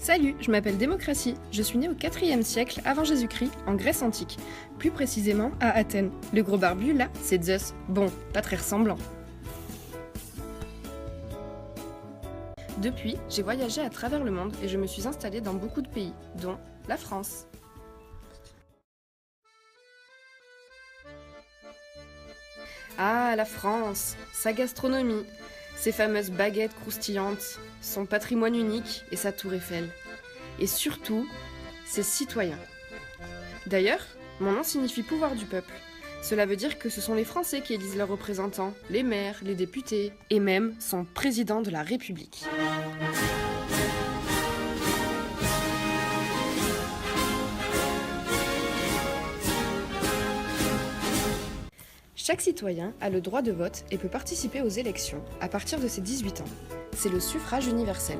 Salut, je m'appelle Démocratie. Je suis née au IVe siècle avant Jésus-Christ, en Grèce antique. Plus précisément à Athènes. Le gros barbu, là, c'est Zeus. Bon, pas très ressemblant. Depuis, j'ai voyagé à travers le monde et je me suis installée dans beaucoup de pays, dont la France. Ah, la France, sa gastronomie, ses fameuses baguettes croustillantes, son patrimoine unique et sa tour Eiffel. Et surtout, ses citoyens. D'ailleurs, mon nom signifie pouvoir du peuple. Cela veut dire que ce sont les Français qui élisent leurs représentants, les maires, les députés, et même son président de la République. Chaque citoyen a le droit de vote et peut participer aux élections à partir de ses 18 ans. C'est le suffrage universel.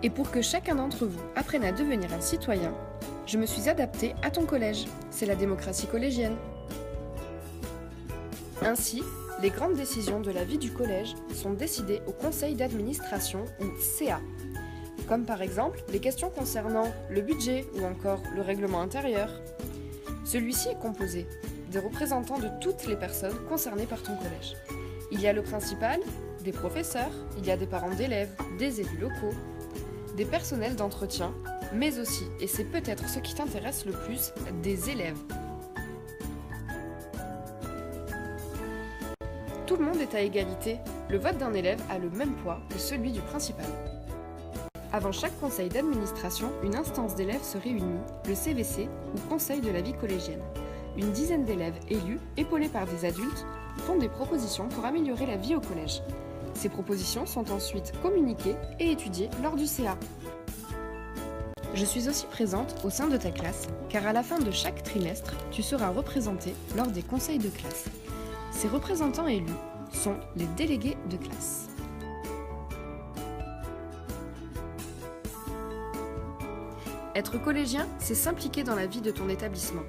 Et pour que chacun d'entre vous apprenne à devenir un citoyen, je me suis adaptée à ton collège. C'est la démocratie collégienne. Ainsi, les grandes décisions de la vie du collège sont décidées au conseil d'administration ou CA. Comme par exemple les questions concernant le budget ou encore le règlement intérieur. Celui-ci est composé des représentants de toutes les personnes concernées par ton collège. Il y a le principal, des professeurs, il y a des parents d'élèves, des élus locaux, des personnels d'entretien, mais aussi, et c'est peut-être ce qui t'intéresse le plus, des élèves. Tout le monde est à égalité. Le vote d'un élève a le même poids que celui du principal. Avant chaque conseil d'administration, une instance d'élèves se réunit, le CVC ou Conseil de la vie collégienne. Une dizaine d'élèves élus, épaulés par des adultes, font des propositions pour améliorer la vie au collège. Ces propositions sont ensuite communiquées et étudiées lors du CA. Je suis aussi présente au sein de ta classe, car à la fin de chaque trimestre, tu seras représenté lors des conseils de classe. Ces représentants élus sont les délégués de classe. Être collégien, c'est s'impliquer dans la vie de ton établissement.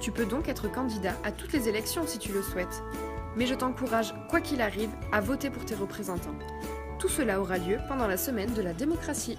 Tu peux donc être candidat à toutes les élections si tu le souhaites. Mais je t'encourage, quoi qu'il arrive, à voter pour tes représentants. Tout cela aura lieu pendant la semaine de la démocratie.